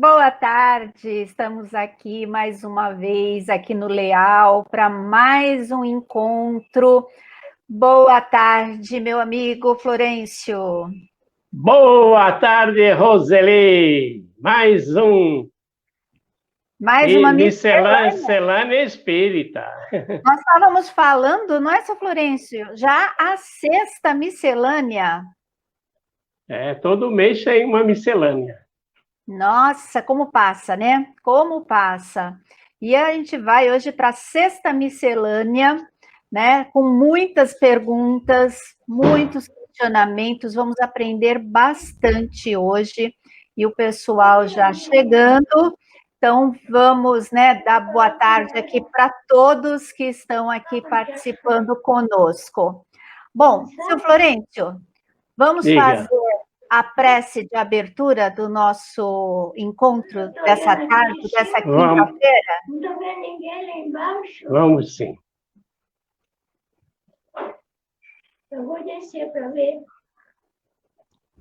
Boa tarde, estamos aqui mais uma vez, aqui no Leal, para mais um encontro. Boa tarde, meu amigo Florencio. Boa tarde, Roseli. Mais uma miscelânea. miscelânea espírita. Nós estávamos falando, não é, seu Florencio? Já a sexta miscelânea. Todo mês tem uma miscelânea. Nossa, como passa, né? Como passa. E a gente vai hoje para a sexta miscelânea, né? Com muitas perguntas, muitos questionamentos. Vamos aprender bastante hoje. E o pessoal já chegando. Então, vamos, né, dar boa tarde aqui para todos que estão aqui participando conosco. Bom, seu Florencio, vamos fazer Diga. a prece de abertura do nosso encontro dessa tarde, dessa Vamos, quinta-feira? Não estou vendo ninguém lá embaixo. Vamos sim. Eu vou descer para ver.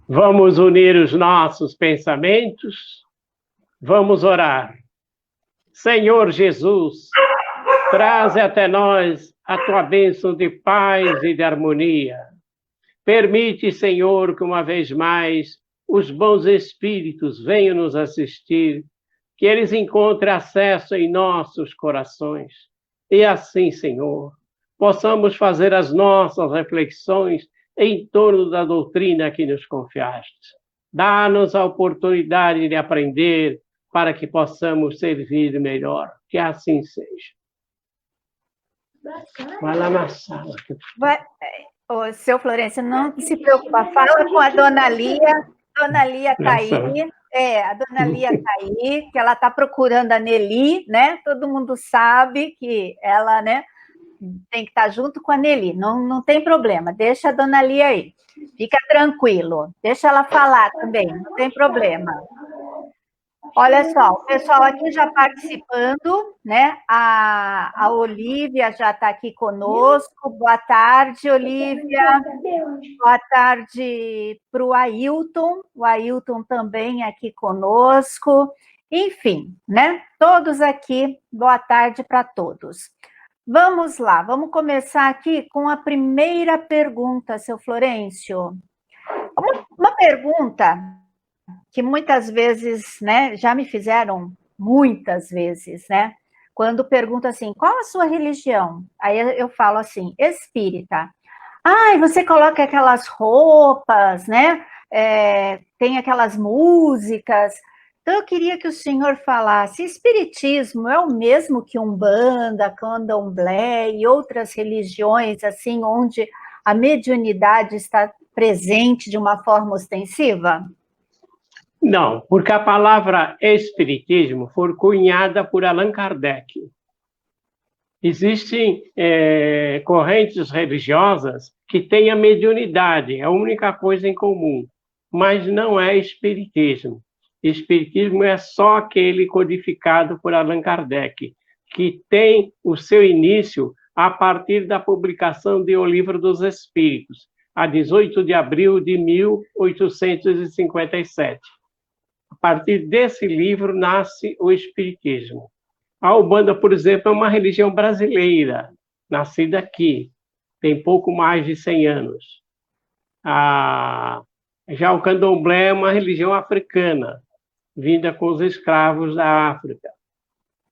Vamos unir os nossos pensamentos. Vamos orar. Senhor Jesus, traze até nós a tua bênção de paz e de harmonia. Permite, Senhor, que uma vez mais os bons espíritos venham nos assistir, que eles encontrem acesso em nossos corações. E assim, Senhor, possamos fazer as nossas reflexões em torno da doutrina que nos confiaste. Dá-nos a oportunidade de aprender para que possamos servir melhor. Que assim seja. Vai lá na sala. Ô, seu Florencio, não se preocupa, fala com a dona Lia. Dona Lia está aí. A dona Lia está aí, que ela está procurando a Nelly, né? Todo mundo sabe que ela, né, tem que estar junto com a Nelly. Não tem problema, deixa a dona Lia aí. Fica tranquilo, deixa ela falar também, não tem problema. Olha só, o pessoal aqui já participando, né? A Olívia já está aqui conosco. Boa tarde, Olívia. Boa tarde para o Ailton também aqui conosco. Enfim, né? Todos aqui, boa tarde para todos. Vamos lá, vamos começar aqui com a primeira pergunta, seu Florencio. Uma pergunta que muitas vezes, né, já me fizeram muitas vezes, né? Quando perguntam assim, qual a sua religião? Aí eu falo assim, espírita. Ah, você coloca aquelas roupas, né? Tem aquelas músicas. Então, eu queria que o senhor falasse, espiritismo é o mesmo que Umbanda, Candomblé e outras religiões, assim, onde a mediunidade está presente de uma forma ostensiva? Não, porque a palavra espiritismo foi cunhada por Allan Kardec. Existem correntes religiosas que têm a mediunidade, é a única coisa em comum, mas não é espiritismo. Espiritismo é só aquele codificado por Allan Kardec, que tem o seu início a partir da publicação de O Livro dos Espíritos, a 18 de abril de 1857. A partir desse livro nasce o Espiritismo. A Umbanda, por exemplo, é uma religião brasileira, nascida aqui, tem pouco mais de 100 anos. Já o Candomblé é uma religião africana, vinda com os escravos da África.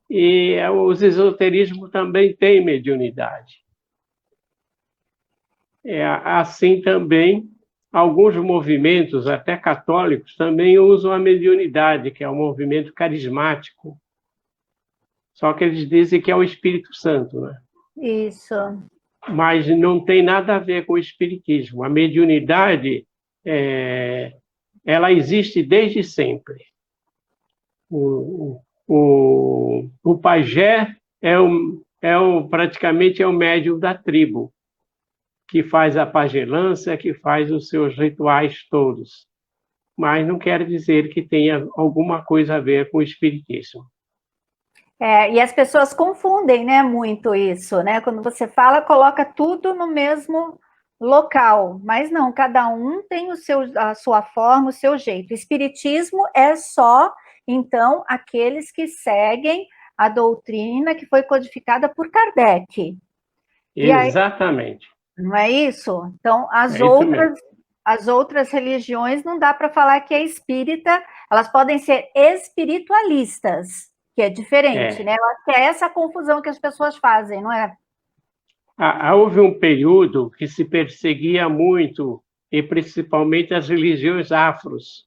E os esoterismos também têm mediunidade. Assim também, alguns movimentos, até católicos, também usam a mediunidade, que é um movimento carismático. Só que eles dizem que é o Espírito Santo, né? Isso. Mas não tem nada a ver com o espiritismo. A mediunidade, ela existe desde sempre. O pajé praticamente é o médium da tribo, que faz a pagelância, que faz os seus rituais todos. Mas não quer dizer que tenha alguma coisa a ver com o espiritismo. E as pessoas confundem, né, muito isso, né? Quando você fala, coloca tudo no mesmo local, mas não, cada um tem a sua forma, o seu jeito. O espiritismo é só então, aqueles que seguem a doutrina que foi codificada por Kardec. Exatamente. Não é isso? Então, Isso mesmo. as outras religiões não dá para falar que é espírita, elas podem ser espiritualistas, que é diferente, né? Eu acho que é essa confusão que as pessoas fazem, não é? Houve um período que se perseguia muito, e principalmente as religiões afros.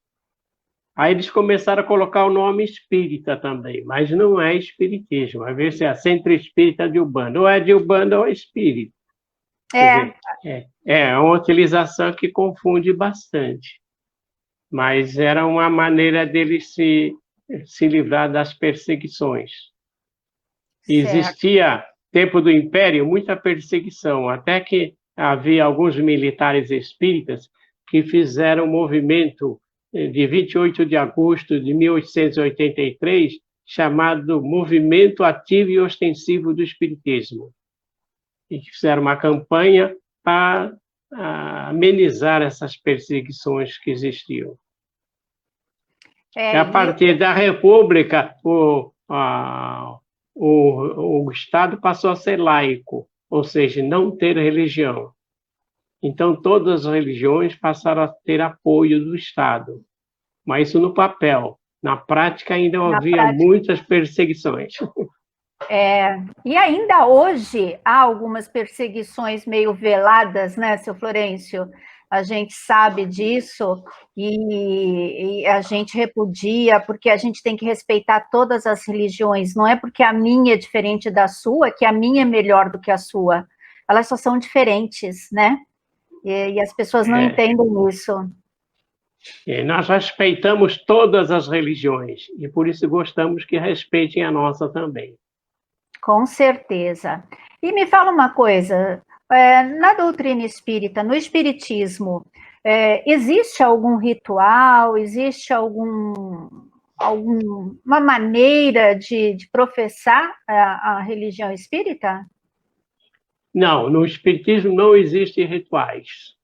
Aí eles começaram a colocar o nome espírita também, mas não é espiritismo. Às vezes é Centro Espírita de Umbanda, ou é de Umbanda ou é espírita. Quer dizer, é uma utilização que confunde bastante. Mas era uma maneira deles se livrar das perseguições. Existia, tempo do Império, muita perseguição, até que havia alguns militares espíritas que fizeram um movimento de 28 de agosto de 1883, chamado Movimento Ativo e Ostensivo do Espiritismo, e que fizeram uma campanha para amenizar essas perseguições que existiam. A partir da República, o Estado passou a ser laico, ou seja, não ter religião. Então, todas as religiões passaram a ter apoio do Estado, mas isso no papel. Na prática, ainda havia muitas perseguições. E ainda hoje há algumas perseguições meio veladas, né, seu Florencio? A gente sabe disso e a gente repudia, porque a gente tem que respeitar todas as religiões. Não é porque a minha é diferente da sua que a minha é melhor do que a sua. Elas só são diferentes, né? E as pessoas não entendem isso. E nós respeitamos todas as religiões e por isso gostamos que respeitem a nossa também. Com certeza. E me fala uma coisa, na doutrina espírita, no espiritismo, existe algum ritual, existe alguma maneira de professar a religião espírita? Não, no espiritismo não existem rituais,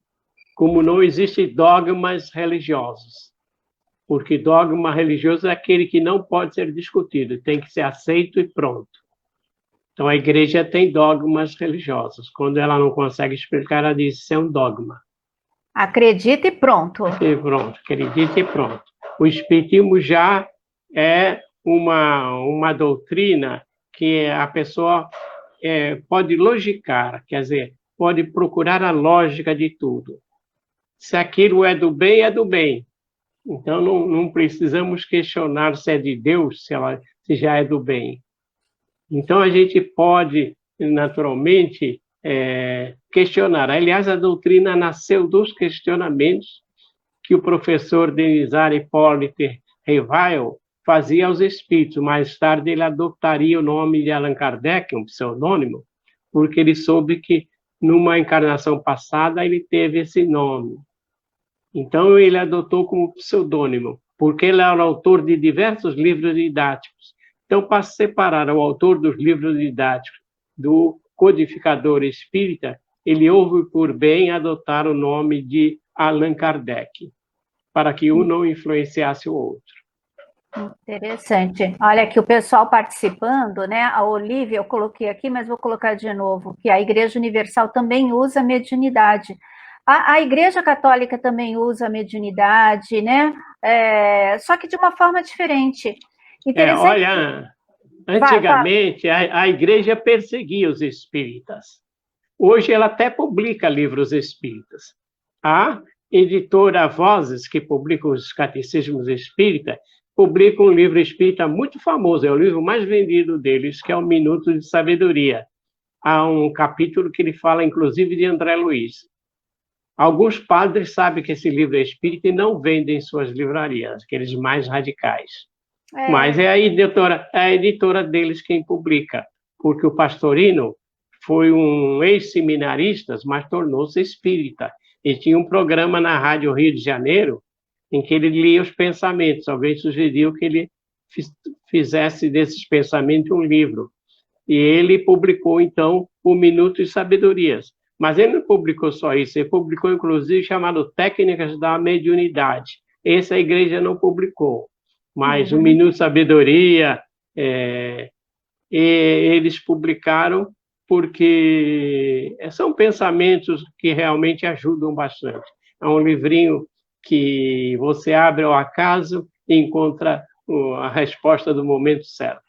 como não existem dogmas religiosos, porque dogma religioso é aquele que não pode ser discutido, tem que ser aceito e pronto. Então, a igreja tem dogmas religiosos. Quando ela não consegue explicar, ela diz, isso é um dogma. Acredita e pronto. E pronto, acredita e pronto. O espiritismo já é uma doutrina que a pessoa pode logicar, quer dizer, pode procurar a lógica de tudo. Se aquilo é do bem, é do bem. Então, não precisamos questionar se é de Deus, se já é do bem. Então, a gente pode, naturalmente, questionar. Aliás, a doutrina nasceu dos questionamentos que o professor Denisard Hippolyte Revail fazia aos espíritos. Mais tarde, ele adoptaria o nome de Allan Kardec, um pseudônimo, porque ele soube que, numa encarnação passada, ele teve esse nome. Então, ele adotou como pseudônimo, porque ele era autor de diversos livros didáticos. Então, para separar o autor dos livros didáticos do codificador espírita, ele houve por bem adotar o nome de Allan Kardec, para que um não influenciasse o outro. Interessante. Olha aqui o pessoal participando, né? A Olívia, eu coloquei aqui, mas vou colocar de novo, que a Igreja Universal também usa mediunidade. A Igreja Católica também usa mediunidade, né? Só que de uma forma diferente. Olha, antigamente a igreja perseguia os espíritas. Hoje ela até publica livros espíritas. A editora Vozes, que publica os catecismos espíritas, publica um livro espírita muito famoso, é o livro mais vendido deles, que é o Minuto de Sabedoria. Há um capítulo que ele fala, inclusive, de André Luiz. Alguns padres sabem que esse livro é espírita e não vendem em suas livrarias, aqueles mais radicais. Mas é a editora deles quem publica, porque o Pastorino foi um ex-seminarista, mas tornou-se espírita. E tinha um programa na Rádio Rio de Janeiro em que ele lia os pensamentos. Alguém sugeriu que ele fizesse desses pensamentos um livro. E ele publicou, então, o Minuto de Sabedorias. Mas ele não publicou só isso, ele publicou, inclusive, chamado Técnicas da Mediunidade. Esse a igreja não publicou. mas o Minuto de Sabedoria, eles publicaram porque são pensamentos que realmente ajudam bastante. É um livrinho que você abre ao acaso e encontra a resposta do momento certo.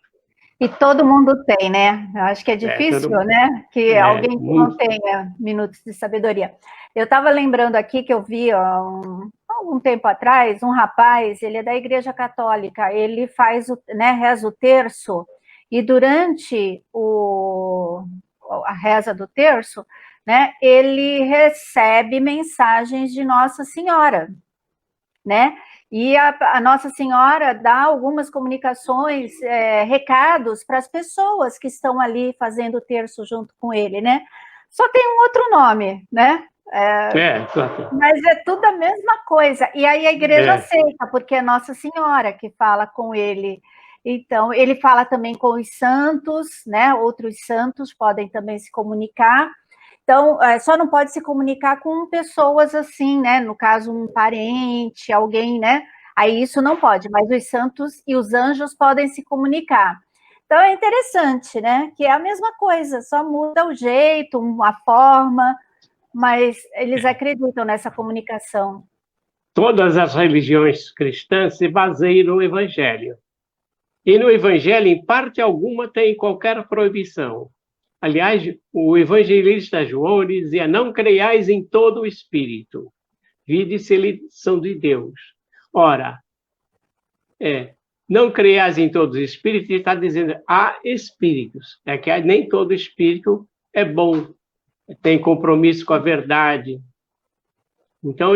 E todo mundo tem, né? Eu acho que é difícil, né? Que alguém que não tenha Minutos de Sabedoria. Eu estava lembrando aqui que eu vi algum tempo atrás um rapaz, ele é da Igreja Católica, ele faz, reza o terço, e durante a reza do terço, né, ele recebe mensagens de Nossa Senhora, né? E a Nossa Senhora dá algumas comunicações, recados para as pessoas que estão ali fazendo o terço junto com ele, né? Só tem um outro nome, né? Mas é tudo a mesma coisa. E aí a igreja aceita, porque é Nossa Senhora que fala com ele. Então, ele fala também com os santos, né? Outros santos podem também se comunicar. Então, só não pode se comunicar com pessoas assim, né? No caso, um parente, alguém, né? Aí isso não pode, mas os santos e os anjos podem se comunicar. Então, é interessante, né? Que é a mesma coisa, só muda o jeito, a forma, mas eles acreditam nessa comunicação. Todas as religiões cristãs se baseiam no Evangelho. E no Evangelho, em parte alguma, tem qualquer proibição. Aliás, o evangelista João dizia: não creiais em todo o espírito, vide se eles são de Deus. Ora, não creiais em todos os espíritos, ele está dizendo: há espíritos. É que nem todo espírito é bom, tem compromisso com a verdade. Então,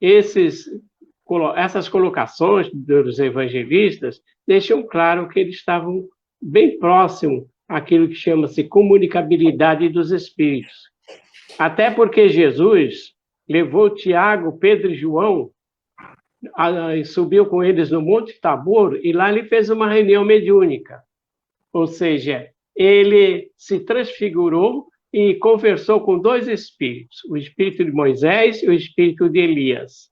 essas colocações dos evangelistas deixam claro que eles estavam bem próximos àquilo que chama-se comunicabilidade dos espíritos. Até porque Jesus levou Tiago, Pedro e João, subiu com eles no Monte Tabor, e lá ele fez uma reunião mediúnica. Ou seja, ele se transfigurou e conversou com dois espíritos, o espírito de Moisés e o espírito de Elias.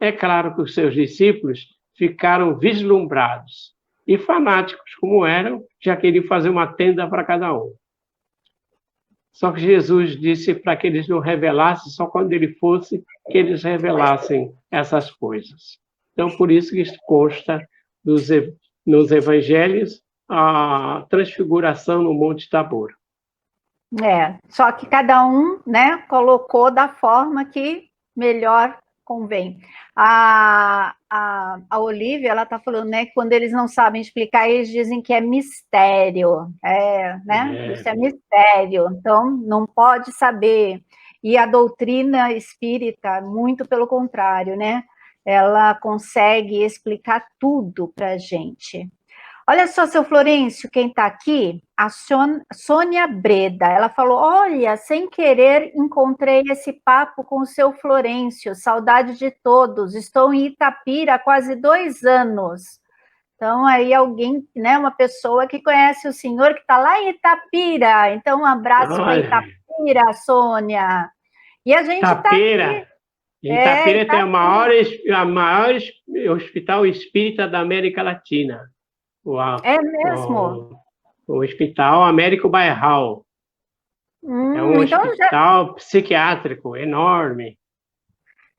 É claro que os seus discípulos ficaram vislumbrados e fanáticos, como eram, já queriam fazer uma tenda para cada um. Só que Jesus disse para que eles não revelassem, só quando ele fosse, que eles revelassem essas coisas. Então, por isso que consta nos evangelhos a transfiguração no Monte Tabor. Só que cada um, né, colocou da forma que melhor convém. A Olivia, ela está falando, né, que quando eles não sabem explicar, eles dizem que é mistério, né? Isso é mistério, então não pode saber. E a doutrina espírita, muito pelo contrário, né? Ela consegue explicar tudo para a gente. Olha só, seu Florencio, quem está aqui, a Sônia Breda, ela falou: olha, sem querer encontrei esse papo com o seu Florencio, saudade de todos, estou em Itapira há quase 2 anos. Então, aí alguém, né, uma pessoa que conhece o senhor que está lá em Itapira, então um abraço para Itapira, Sônia. E a gente está aqui. Itapira tem o maior hospital espírita da América Latina. É mesmo? O Hospital Américo Bairral. É um hospital psiquiátrico enorme.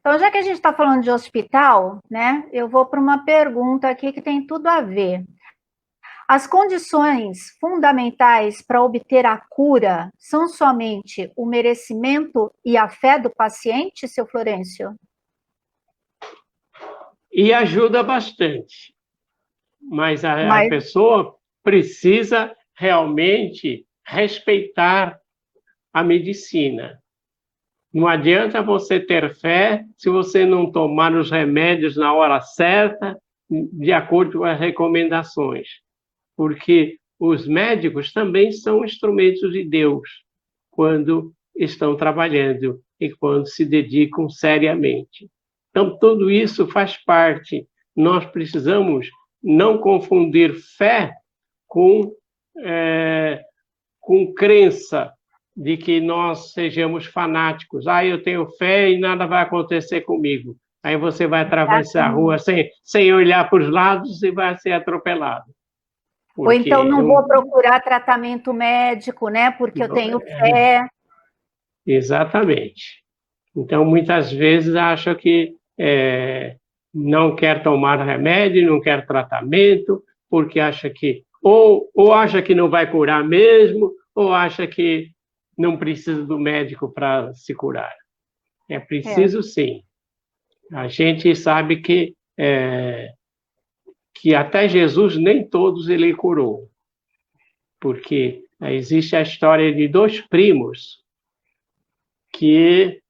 Então, já que a gente está falando de hospital, né, eu vou para uma pergunta aqui que tem tudo a ver. As condições fundamentais para obter a cura são somente o merecimento e a fé do paciente, seu Florencio? E ajuda bastante. Mas a pessoa precisa realmente respeitar a medicina. Não adianta você ter fé se você não tomar os remédios na hora certa, de acordo com as recomendações. Porque os médicos também são instrumentos de Deus quando estão trabalhando e quando se dedicam seriamente. Então, tudo isso faz parte. Nós precisamos não confundir fé com crença de que nós sejamos fanáticos. Eu tenho fé e nada vai acontecer comigo. Aí você vai atravessar a rua sem olhar para os lados e vai ser atropelado. Ou então não vou procurar tratamento médico, né? Porque eu tenho fé. Exatamente. Então, muitas vezes, acha que não quer tomar remédio, não quer tratamento, porque acha que, ou acha que não vai curar mesmo, ou acha que não precisa do médico para se curar. É preciso, sim. A gente sabe que até Jesus nem todos ele curou, porque existe a história de 2 primos, que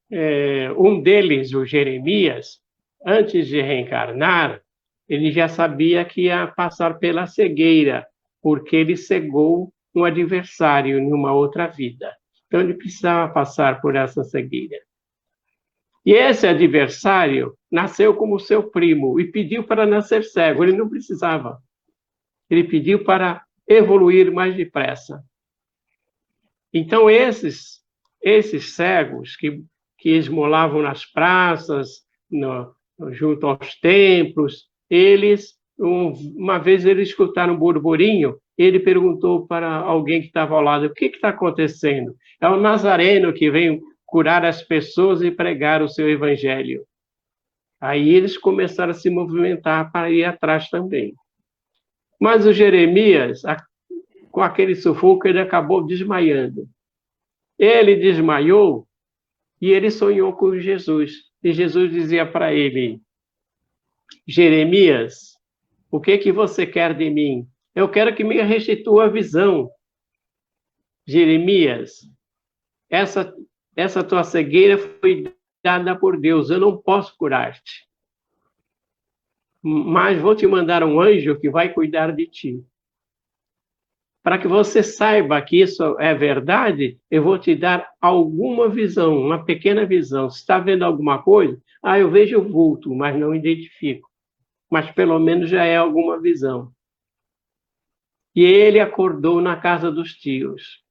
um deles, o Jeremias, antes de reencarnar, ele já sabia que ia passar pela cegueira, porque ele cegou um adversário em uma outra vida. Então ele precisava passar por essa cegueira. E esse adversário nasceu como seu primo e pediu para nascer cego. Ele não precisava. Ele pediu para evoluir mais depressa. Então, esses cegos que esmolavam nas praças, junto aos templos, uma vez eles escutaram um burburinho, ele perguntou para alguém que estava ao lado: o que está acontecendo? É o Nazareno que vem curar as pessoas e pregar o seu evangelho. Aí eles começaram a se movimentar para ir atrás também. Mas o Jeremias, com aquele sufoco, ele acabou desmaiando. Ele desmaiou e ele sonhou com Jesus. E Jesus dizia para ele: Jeremias, o que você quer de mim? Eu quero que me restitua a visão. Jeremias, essa tua cegueira foi dada por Deus, eu não posso curar-te. Mas vou te mandar um anjo que vai cuidar de ti. Para que você saiba que isso é verdade, eu vou te dar alguma visão, uma pequena visão. Se está vendo alguma coisa, eu vejo o vulto, mas não identifico. Mas pelo menos já é alguma visão. E ele acordou na casa dos tios.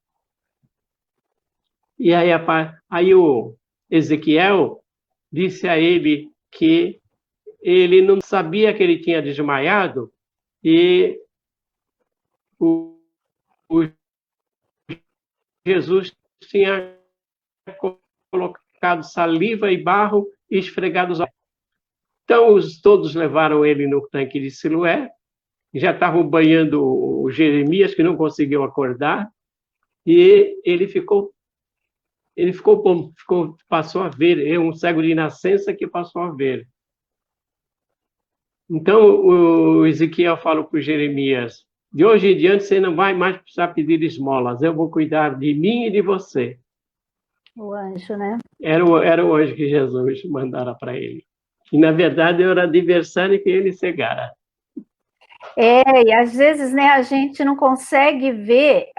E aí o Ezequiel disse a ele que ele não sabia que ele tinha desmaiado e o Jesus tinha colocado saliva e barro e esfregado os olhos. Então, todos levaram ele no tanque de Siloé, já estavam banhando o Jeremias, que não conseguiu acordar, e ele passou a ver, um cego de nascença que passou a ver. Então, o Ezequiel falou para o Jeremias: de hoje em diante você não vai mais precisar pedir esmolas, eu vou cuidar de mim e de você. O anjo, né? Era o anjo que Jesus mandara para ele. E, na verdade, era o adversário que ele cegara. E às vezes, né, a gente não consegue ver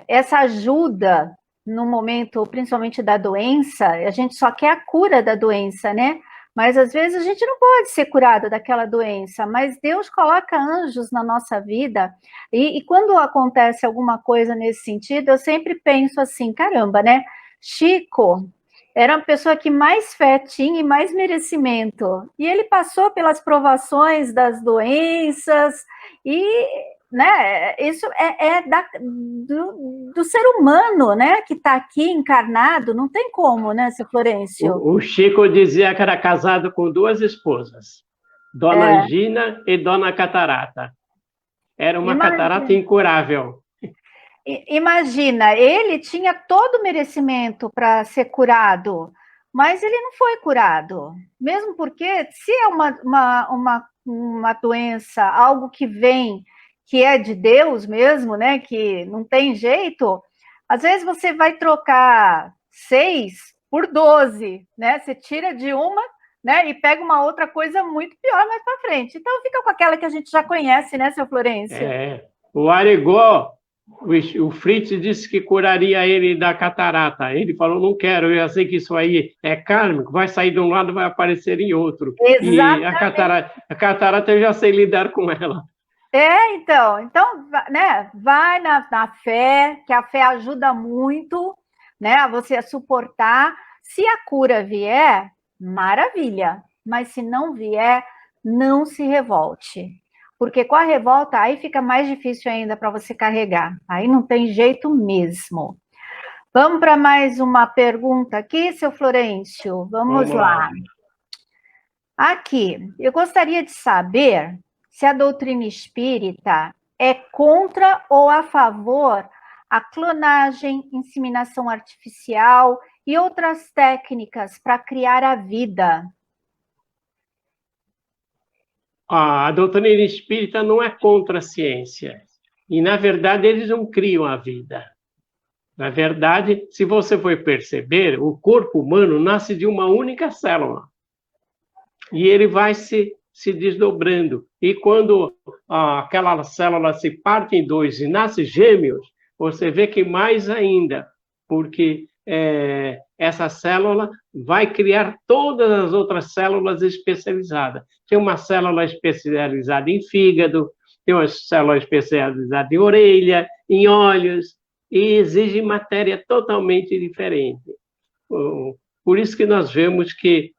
essa ajuda no momento, principalmente da doença, a gente só quer a cura da doença, né? Mas às vezes a gente não pode ser curado daquela doença, mas Deus coloca anjos na nossa vida, e quando acontece alguma coisa nesse sentido, eu sempre penso assim, caramba, né? Chico era uma pessoa que mais fé tinha e mais merecimento, e ele passou pelas provações das doenças, e né, isso do ser humano, né, que está aqui encarnado, não tem como, né, seu Florencio? O Chico dizia que era casado com 2 esposas, Dona Angina e Dona Catarata. Era uma catarata incurável. Imagina, ele tinha todo o merecimento para ser curado, mas ele não foi curado, mesmo porque se é uma doença, algo que vem, que é de Deus mesmo, né, que não tem jeito, às vezes você vai trocar 6 por 12, né, você tira de uma, né, e pega uma outra coisa muito pior mais para frente, então fica com aquela que a gente já conhece, né, seu Florencio? O Arigó, o Fritz disse que curaria ele da catarata. Ele falou: não quero, eu já sei que isso aí é kármico, vai sair de um lado, vai aparecer em outro. Exatamente. E a catarata eu já sei lidar com ela. Então, né, vai na fé, que a fé ajuda muito, né, a você a suportar. Se a cura vier, maravilha. Mas se não vier, não se revolte. Porque com a revolta, aí fica mais difícil ainda para você carregar. Aí não tem jeito mesmo. Vamos para mais uma pergunta aqui, seu Florencio? Vamos lá. Aqui, eu gostaria de saber se a doutrina espírita é contra ou a favor a clonagem, inseminação artificial e outras técnicas para criar a vida. A doutrina espírita não é contra a ciência. E, na verdade, eles não criam a vida. Na verdade, se você for perceber, o corpo humano nasce de uma única célula. E ele vai se desdobrando. E quando aquela célula se parte em dois e nasce gêmeos, você vê que mais ainda, porque essa célula vai criar todas as outras células especializadas. Tem uma célula especializada em fígado, tem uma célula especializada em orelha, em olhos, e exige matéria totalmente diferente. Por isso que nós vemos que,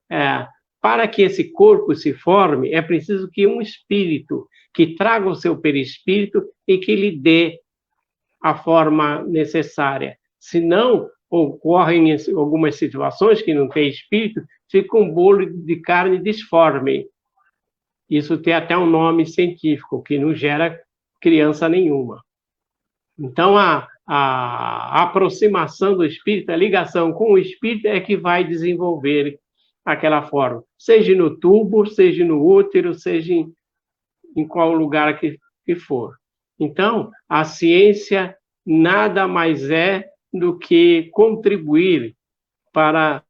para que esse corpo se forme, é preciso que um espírito, que traga o seu perispírito e que lhe dê a forma necessária. Senão, ocorrem algumas situações que não tem espírito, fica um bolo de carne disforme. Isso tem até um nome científico, que não gera criança nenhuma. Então, a aproximação do espírito, a ligação com o espírito é que vai desenvolver aquela forma, seja no tubo, seja no útero, seja em qual lugar que for. Então, a ciência nada mais é do que contribuir para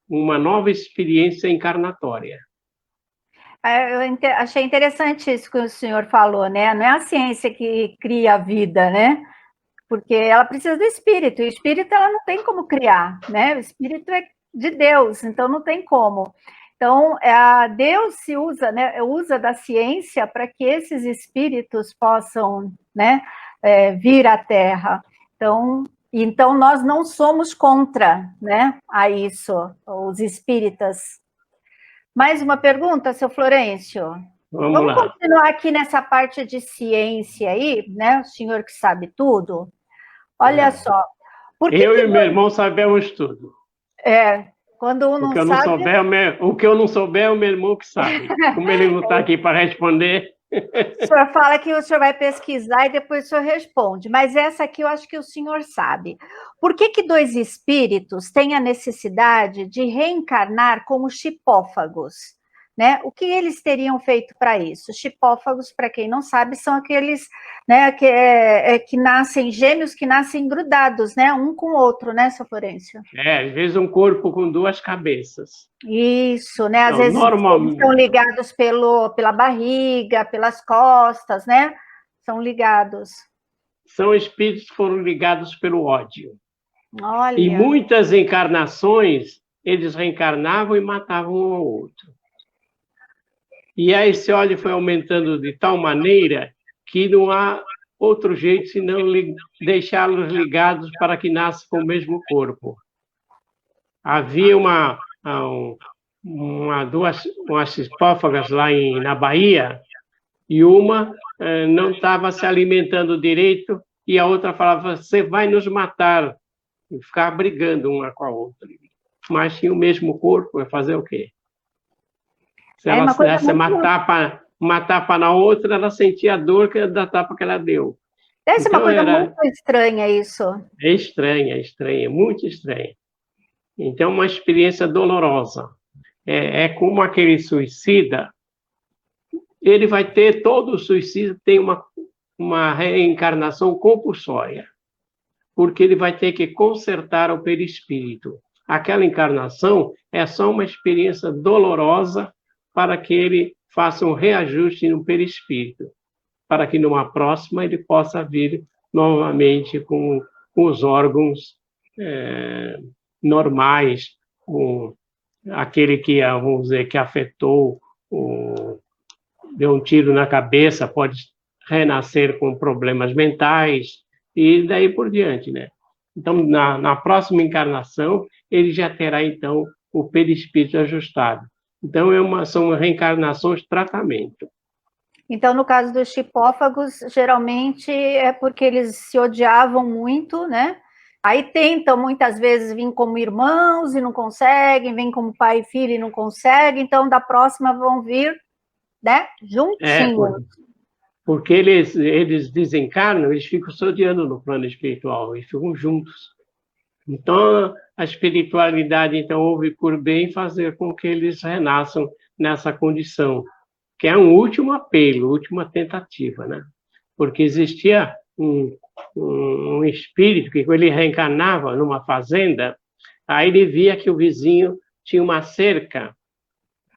uma nova experiência encarnatória. Eu achei interessante isso que o senhor falou, né? Não é a ciência que cria a vida, né? Porque ela precisa do espírito, e o espírito ela não tem como criar, né? O espírito é de Deus, então não tem como. Então, Deus se usa, né? Usa da ciência para que esses espíritos possam, né? Vir à Terra. Então, nós não somos contra, né? A isso, os espíritas. Mais uma pergunta, seu Florencio? Vamos continuar aqui nessa parte de ciência aí, né? O senhor que sabe tudo. Olha só. Eu e meu irmão sabemos tudo. Quando um não sabe... O que eu não souber é o meu irmão que sabe. Como ele não está aqui para responder... O senhor fala que o senhor vai pesquisar e depois o senhor responde, mas essa aqui eu acho que o senhor sabe. Por que dois espíritos têm a necessidade de reencarnar como chipófagos? Né? O que eles teriam feito para isso? Chipófagos, para quem não sabe, são aqueles, né, que nascem gêmeos, que nascem grudados, né, um com o outro, né, seu Florencio? Às vezes um corpo com duas cabeças. Isso, né? Às vezes eles são ligados pela barriga, pelas costas, né? São ligados. São espíritos que foram ligados pelo ódio. Olha. Em muitas encarnações, eles reencarnavam e matavam um ao outro. E aí esse ódio foi aumentando de tal maneira que não há outro jeito senão deixá-los ligados para que nasçam com o mesmo corpo. Havia duas chipófagas lá na Bahia, e uma não estava se alimentando direito, e a outra falava, você vai nos matar, e ficava brigando uma com a outra. Mas tinha o mesmo corpo, vai fazer o quê? Se ela desse uma tapa na outra, ela sentia a dor da tapa que ela deu. Deve ser uma coisa muito estranha isso. É estranha, muito estranha. Então, uma experiência dolorosa. É como aquele suicida, ele vai ter, todo suicídio tem uma reencarnação compulsória, porque ele vai ter que consertar o perispírito. Aquela encarnação é só uma experiência dolorosa para que ele faça um reajuste no perispírito, para que numa próxima ele possa vir novamente com os órgãos normais, aquele que, vamos dizer, que afetou, deu um tiro na cabeça, pode renascer com problemas mentais, e daí por diante, né? Então, na próxima encarnação, ele já terá, então, o perispírito ajustado. Então, são reencarnações de tratamento. Então, no caso dos chipófagos, geralmente é porque eles se odiavam muito, né? Aí tentam muitas vezes vir como irmãos e não conseguem, vêm como pai e filho e não conseguem, então da próxima vão vir, né, juntinhos. Porque eles desencarnam, eles ficam se odiando no plano espiritual, e ficam juntos. Então, a espiritualidade então ouve por bem fazer com que eles renasçam nessa condição, que é um último apelo, última tentativa, né? Porque existia um espírito que, quando ele reencarnava numa fazenda, aí ele via que o vizinho tinha uma cerca,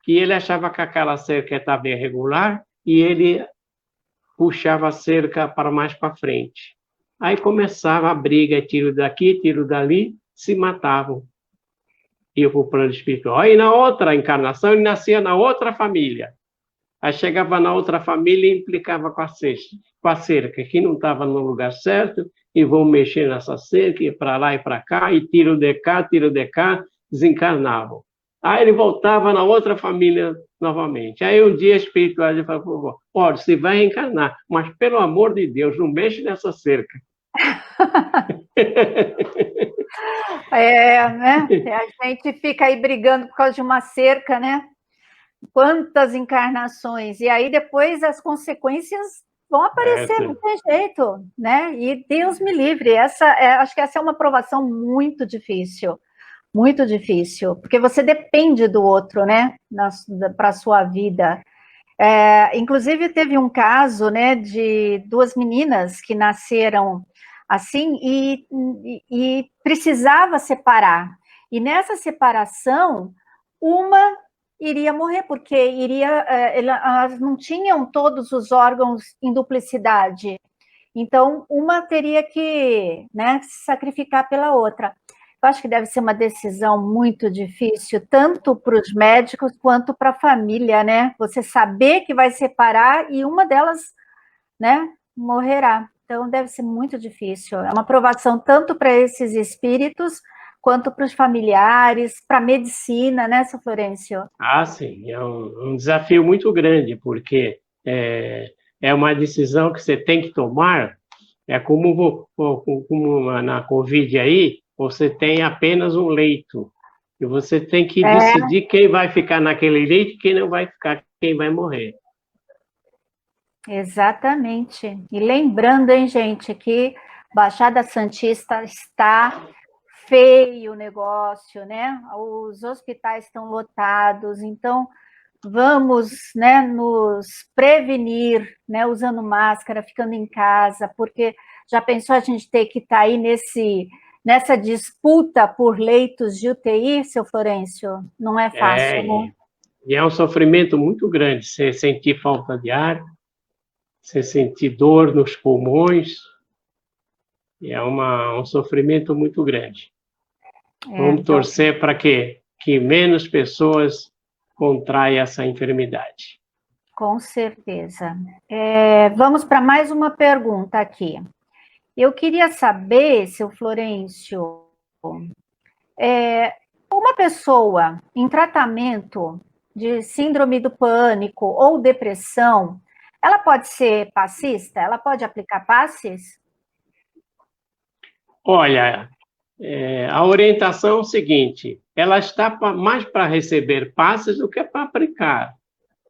que ele achava que aquela cerca estava irregular, e ele puxava a cerca para mais para frente. Aí começava a briga, tiro daqui, tiro dali, se matavam. Iam para o plano espiritual. Aí na outra encarnação, ele nascia na outra família. Aí chegava na outra família e implicava com a cerca, que não estava no lugar certo, e vão mexer nessa cerca, e para lá e para cá, e tiro de cá, desencarnavam. Aí ele voltava na outra família novamente. Aí um dia a espiritualidade falou: olha, você vai reencarnar, mas pelo amor de Deus, não mexe nessa cerca. Né? A gente fica aí brigando por causa de uma cerca, né? Quantas encarnações, e aí depois as consequências vão aparecer, não tem jeito, né? E Deus me livre, acho que essa é uma provação muito difícil, porque você depende do outro, né, para a sua vida. Inclusive teve um caso, né, de duas meninas que nasceram assim e precisava separar, e nessa separação, uma iria morrer, porque elas não tinham todos os órgãos em duplicidade. Então, uma teria que, né, se sacrificar pela outra. Eu acho que deve ser uma decisão muito difícil, tanto para os médicos quanto para a família, né? Você saber que vai separar e uma delas, né, morrerá. Então, deve ser muito difícil. É uma provação tanto para esses espíritos quanto para os familiares, para a medicina, né, seu Florencio? Ah, sim, é um desafio muito grande, porque é uma decisão que você tem que tomar, como na Covid aí, você tem apenas um leito, e você tem que decidir quem vai ficar naquele leito e quem não vai ficar, quem vai morrer. Exatamente. E lembrando, hein, gente, que Baixada Santista está feio o negócio, né? Os hospitais estão lotados, então vamos, né, nos prevenir, né, usando máscara, ficando em casa, porque já pensou a gente ter que estar aí nessa disputa por leitos de UTI, seu Florencio? Não é fácil, né? E é um sofrimento muito grande, você sentir falta de ar, você sentir dor nos pulmões, é um sofrimento muito grande. Vamos torcer para que menos pessoas contraem essa enfermidade. Com certeza. Vamos para mais uma pergunta aqui. Eu queria saber, seu Florencio, uma pessoa em tratamento de síndrome do pânico ou depressão, ela pode ser passista? Ela pode aplicar passes? Olha, a orientação é o seguinte: ela está mais para receber passes do que para aplicar.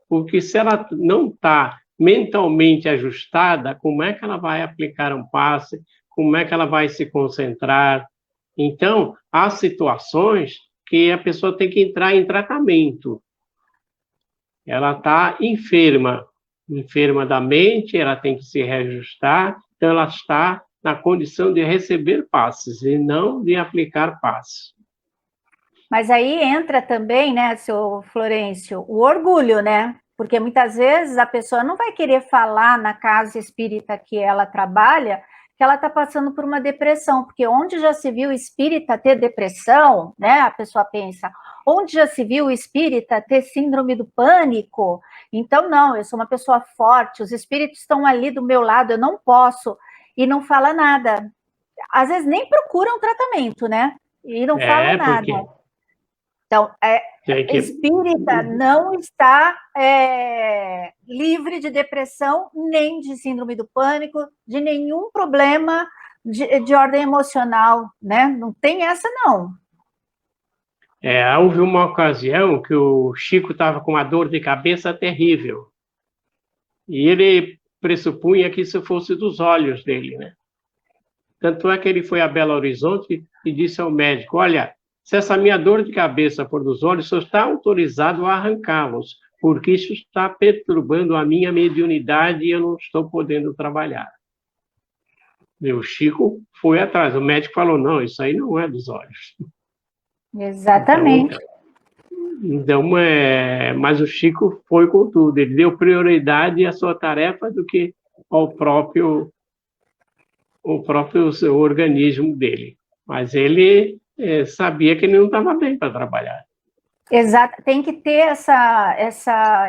Porque se ela não está mentalmente ajustada, como é que ela vai aplicar um passe? Como é que ela vai se concentrar? Então, há situações que a pessoa tem que entrar em tratamento. Ela está enferma da mente, ela tem que se reajustar, então ela está na condição de receber passes e não de aplicar passes. Mas aí entra também, né, seu Florencio, o orgulho, né? Porque muitas vezes a pessoa não vai querer falar na casa espírita que ela trabalha que ela está passando por uma depressão, porque onde já se viu espírita ter depressão, né? A pessoa pensa, onde já se viu espírita ter síndrome do pânico? Então, não, eu sou uma pessoa forte, os espíritos estão ali do meu lado, eu não posso, e não fala nada. Às vezes nem procuram tratamento, né? E não falam nada. Então, espírita não está livre de depressão, nem de síndrome do pânico, de nenhum problema de ordem emocional, né? Não tem essa, não. Houve uma ocasião que o Chico estava com uma dor de cabeça terrível. E ele pressupunha que isso fosse dos olhos dele, né? Tanto é que ele foi a Belo Horizonte e disse ao médico: olha, se essa minha dor de cabeça for dos olhos, o senhor está autorizado a arrancá-los, porque isso está perturbando a minha mediunidade e eu não estou podendo trabalhar. E o Chico foi atrás. O médico falou: não, isso aí não é dos olhos. Exatamente. Mas o Chico foi com tudo. Ele deu prioridade à sua tarefa do que ao próprio seu organismo dele. Mas ele sabia que ele não estava bem para trabalhar. Exato, tem que ter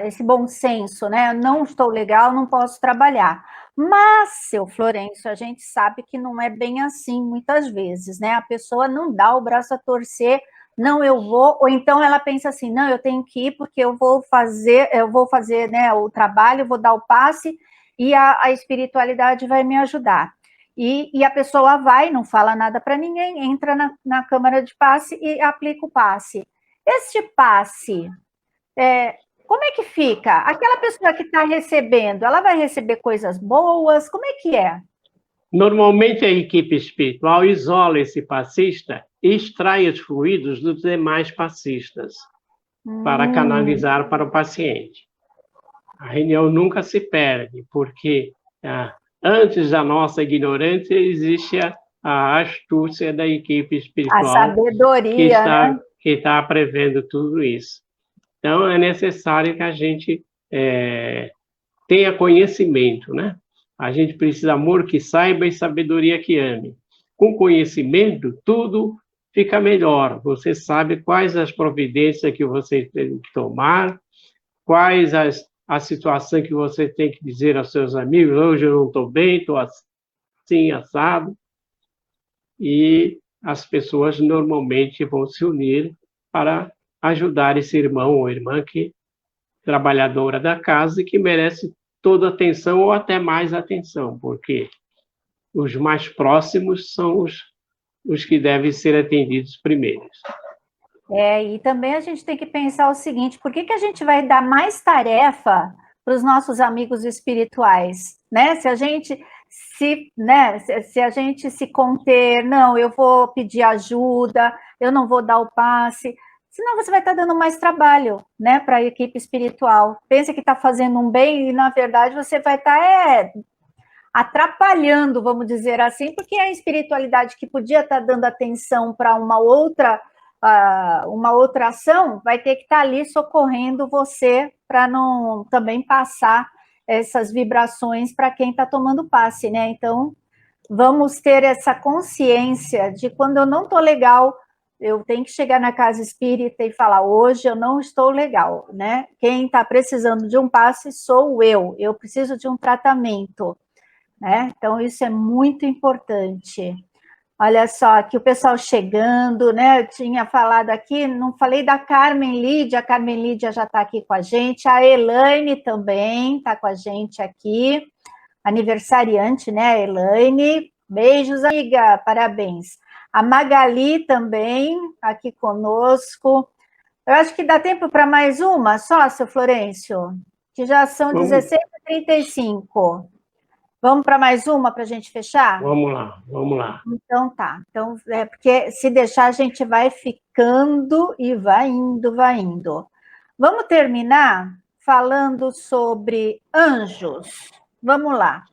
esse bom senso, né? Eu não estou legal, não posso trabalhar. Mas, seu Florencio, a gente sabe que não é bem assim muitas vezes, né? A pessoa não dá o braço a torcer, não, eu vou, ou então ela pensa assim, não, eu tenho que ir porque eu vou fazer, né, o trabalho, vou dar o passe e a espiritualidade vai me ajudar. E a pessoa vai, não fala nada para ninguém, entra na câmara de passe e aplica o passe. Este passe, como é que fica? Aquela pessoa que está recebendo, ela vai receber coisas boas? Como é que é? Normalmente a equipe espiritual isola esse passista e extrai os fluidos dos demais passistas para canalizar para o paciente. A reunião nunca se perde, porque antes da nossa ignorância existe a astúcia da equipe espiritual. A sabedoria, que está prevendo tudo isso. Então, é necessário que a gente tenha conhecimento, né? A gente precisa de amor que saiba e sabedoria que ame. Com conhecimento, tudo fica melhor. Você sabe quais as providências que você tem que tomar, quais a situação que você tem que dizer aos seus amigos: hoje eu não estou bem, estou assim, assado. E as pessoas normalmente vão se unir para ajudar esse irmão ou irmã trabalhadora da casa e que merece toda atenção ou até mais atenção, porque os mais próximos são os que devem ser atendidos primeiro. E também a gente tem que pensar o seguinte: por que a gente vai dar mais tarefa para os nossos amigos espirituais, né? Se a gente se conter, não, eu vou pedir ajuda, eu não vou dar o passe, senão você vai estar dando mais trabalho, né, para a equipe espiritual. Pensa que está fazendo um bem e, na verdade, você vai estar atrapalhando, vamos dizer assim, porque a espiritualidade que podia estar dando atenção para uma outra ação, vai ter que estar ali socorrendo você para não também passar essas vibrações para quem está tomando passe, né? Então, vamos ter essa consciência de quando eu não estou legal, eu tenho que chegar na casa espírita e falar: hoje eu não estou legal, né? Quem está precisando de um passe sou eu preciso de um tratamento, né? Então, isso é muito importante. Olha só, aqui o pessoal chegando, né? Eu tinha falado aqui, não falei da Carmen Lídia, a Carmen Lídia já está aqui com a gente, a Elaine também está com a gente aqui, aniversariante, né, a Elaine? Beijos, amiga, parabéns. A Magali também aqui conosco. Eu acho que dá tempo para mais uma, só, seu Florencio? Que já são 16h35. Vamos para mais uma para a gente fechar? Vamos lá. Então tá. Então, porque se deixar, a gente vai ficando e vai indo. Vamos terminar falando sobre anjos. Vamos lá.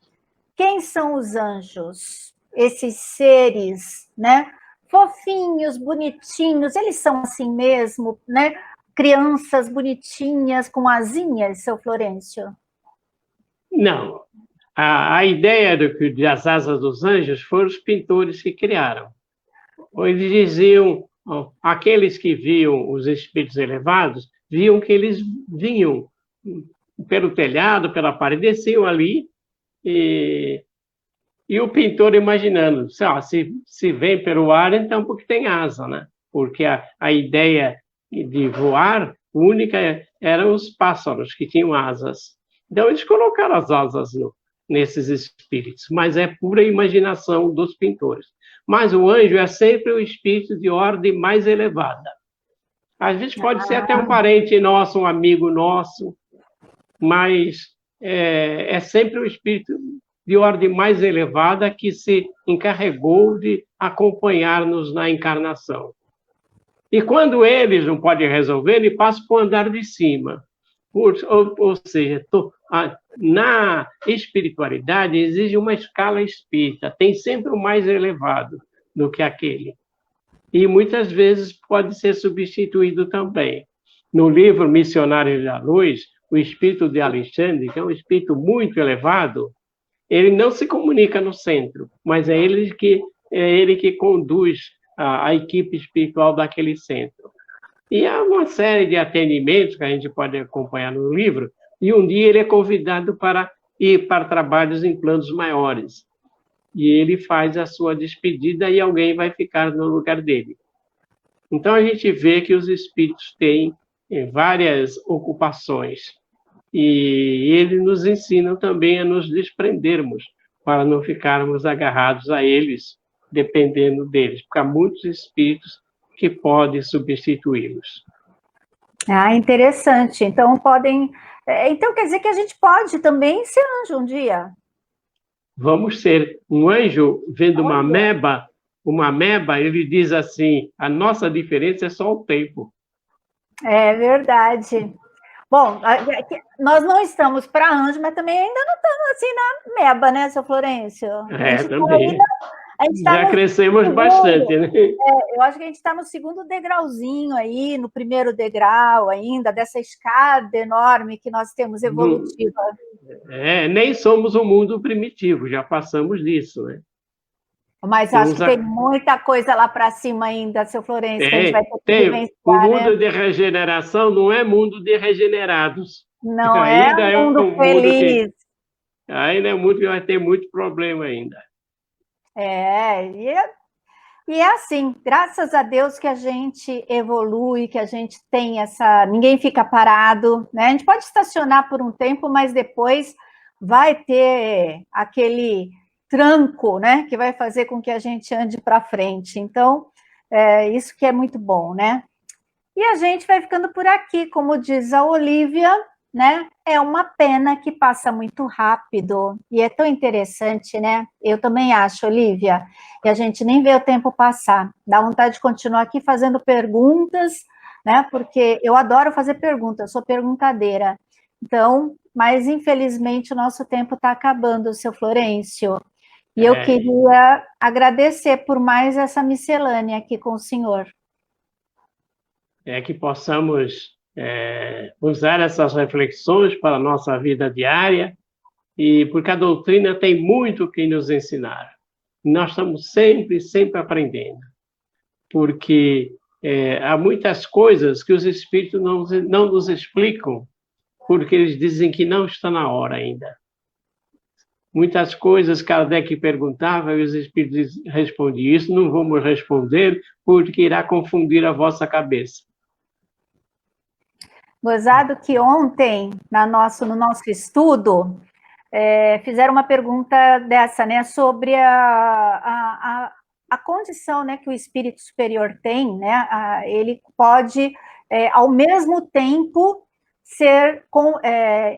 Quem são os anjos? Esses seres, né? Fofinhos, bonitinhos, eles são assim mesmo, né? Crianças bonitinhas com asinhas, seu Florencio? Não. A ideia das asas dos anjos foram os pintores que criaram. Eles diziam, aqueles que viam os espíritos elevados, viam que eles vinham pelo telhado, pela parede, desciam ali, e o pintor imaginando, se vem pelo ar, então porque tem asa, né? Porque a ideia de voar, única eram os pássaros que tinham asas. Então, eles colocaram as asas nesses espíritos, mas é pura imaginação dos pintores. Mas o anjo é sempre o espírito de ordem mais elevada. Às vezes pode ser até um parente nosso, um amigo nosso, mas é sempre o espírito de ordem mais elevada que se encarregou de acompanhar-nos na encarnação. E quando eles não podem resolver, ele passa para o andar de cima. Ou seja, na espiritualidade exige uma escala espírita, tem sempre o mais elevado do que aquele. E muitas vezes pode ser substituído também. No livro Missionários da Luz, o espírito de Alexandre, que é um espírito muito elevado, ele não se comunica no centro, mas é ele que conduz a equipe espiritual daquele centro. E há uma série de atendimentos que a gente pode acompanhar no livro, e um dia ele é convidado para ir para trabalhos em planos maiores. E ele faz a sua despedida e alguém vai ficar no lugar dele. Então, a gente vê que os espíritos têm várias ocupações. E eles nos ensinam também a nos desprendermos, para não ficarmos agarrados a eles, dependendo deles, porque há muitos espíritos que podem substituí-los. Ah, interessante. Então, então, quer dizer que a gente pode também ser anjo um dia? Vamos ser. Um anjo vendo uma ameba, ele diz assim, a nossa diferença é só o tempo. É verdade. Bom, nós não estamos para anjo, mas também ainda não estamos assim na ameba, né, seu Florencio? Também. Já crescemos bastante, né? Eu acho que a gente está no segundo degrauzinho aí, no primeiro degrau ainda, dessa escada enorme que nós temos evolutiva. Nem somos um mundo primitivo, já passamos disso, né? Mas acho que tem muita coisa lá para cima ainda, seu Florencio, que a gente vai ter que vivenciar, o mundo de regeneração não é mundo de regenerados. Não ainda é um mundo feliz. Ainda é um mundo que vai ter muito problema ainda. E é assim, graças a Deus que a gente evolui, que a gente tem essa... Ninguém fica parado, né? A gente pode estacionar por um tempo, mas depois vai ter aquele tranco, né? Que vai fazer com que a gente ande para frente. Então, isso que é muito bom, né? E a gente vai ficando por aqui, como diz a Olívia, né? É uma pena que passa muito rápido, e é tão interessante, né? Eu também acho, Olívia, e a gente nem vê o tempo passar. Dá vontade de continuar aqui fazendo perguntas, né? Porque eu adoro fazer perguntas, eu sou perguntadeira. Então, mas infelizmente o nosso tempo está acabando, seu Florencio. E eu queria agradecer por mais essa miscelânea aqui com o senhor. Que possamos usar essas reflexões para a nossa vida diária, e porque a doutrina tem muito que nos ensinar. Nós estamos sempre aprendendo, porque há muitas coisas que os espíritos não nos explicam, porque eles dizem que não está na hora ainda. Muitas coisas Kardec perguntava e os espíritos respondiam, isso não vamos responder, porque irá confundir a vossa cabeça. Gozado que ontem, no nosso estudo, fizeram uma pergunta dessa, né, sobre a condição, né, que o espírito superior tem, né, ele pode, ao mesmo tempo, ser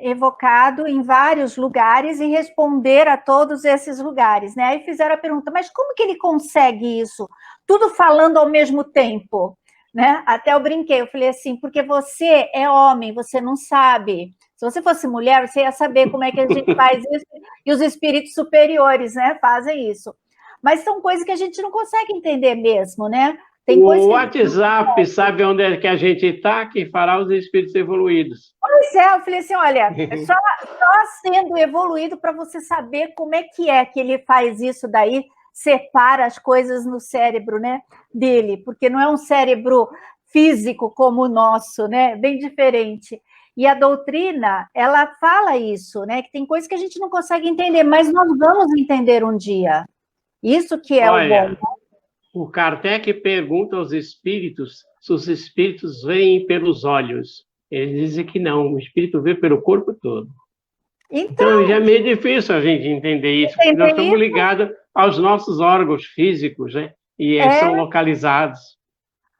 evocado em vários lugares e responder a todos esses lugares, né? Aí fizeram a pergunta, mas como que ele consegue isso? Tudo falando ao mesmo tempo, né? Até eu brinquei, eu falei assim, porque você é homem, você não sabe. Se você fosse mulher, você ia saber como é que a gente faz isso, e os espíritos superiores, né, fazem isso. Mas são coisas que a gente não consegue entender mesmo, né? Tem o WhatsApp sabe onde é que a gente está, que fará os espíritos evoluídos. Pois eu falei assim, olha, só sendo evoluído para você saber como é que ele faz isso daí, separa as coisas no cérebro, né, dele, porque não é um cérebro físico como o nosso, né, bem diferente. E a doutrina, ela fala isso, né, que tem coisas que a gente não consegue entender, mas nós vamos entender um dia. Isso que é o bom, né? O Kardec pergunta aos espíritos os espíritos veem pelos olhos. Eles dizem que não, o espírito vê pelo corpo todo. Então já é meio difícil a gente entender isso, porque nós estamos ligados aos nossos órgãos físicos, né? E eles são localizados.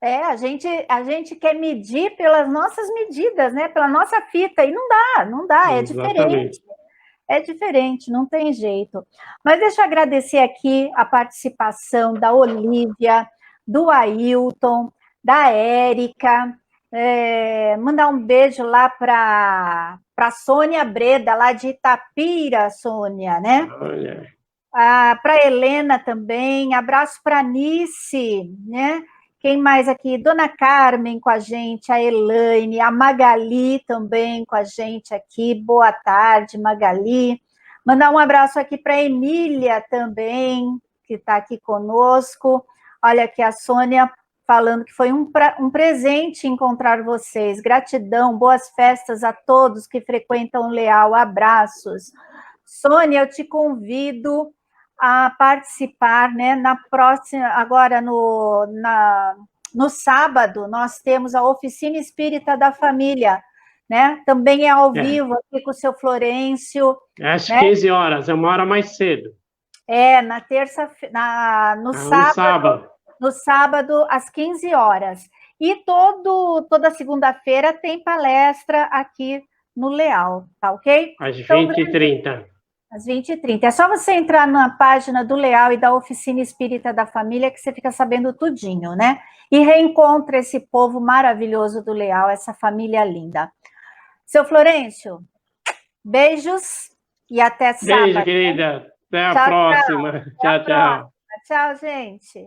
A gente quer medir pelas nossas medidas, né? Pela nossa fita, e não dá, é diferente. É diferente, não tem jeito. Mas deixa eu agradecer aqui a participação da Olívia, do Ailton, da Érica, mandar um beijo lá para a Sônia Breda, lá de Itapira, Sônia, né? Olha. Para Helena também, abraço para Nice, né? Quem mais aqui? Dona Carmen com a gente, a Elaine, a Magali também com a gente aqui. Boa tarde, Magali. Mandar um abraço aqui para a Emília também, que está aqui conosco. Olha aqui a Sônia falando que foi um presente encontrar vocês. Gratidão, boas festas a todos que frequentam o Leal. Abraços. Sônia, eu te convido a participar, né, na próxima, agora no sábado, nós temos a Oficina Espírita da Família, né, também é ao vivo, aqui com o seu Florencio. Às 15 horas, é uma hora mais cedo. Na terça-feira, no sábado, às 15 horas. E toda segunda-feira tem palestra aqui no Leal, tá ok? Às 20h30. Às 20h30. É só você entrar na página do Leal e da Oficina Espírita da Família que você fica sabendo tudinho, né? E reencontra esse povo maravilhoso do Leal, essa família linda. Seu Florencio, beijos e até sábado. Beijo, querida. Até a próxima. Tchau, tchau. Tchau, gente.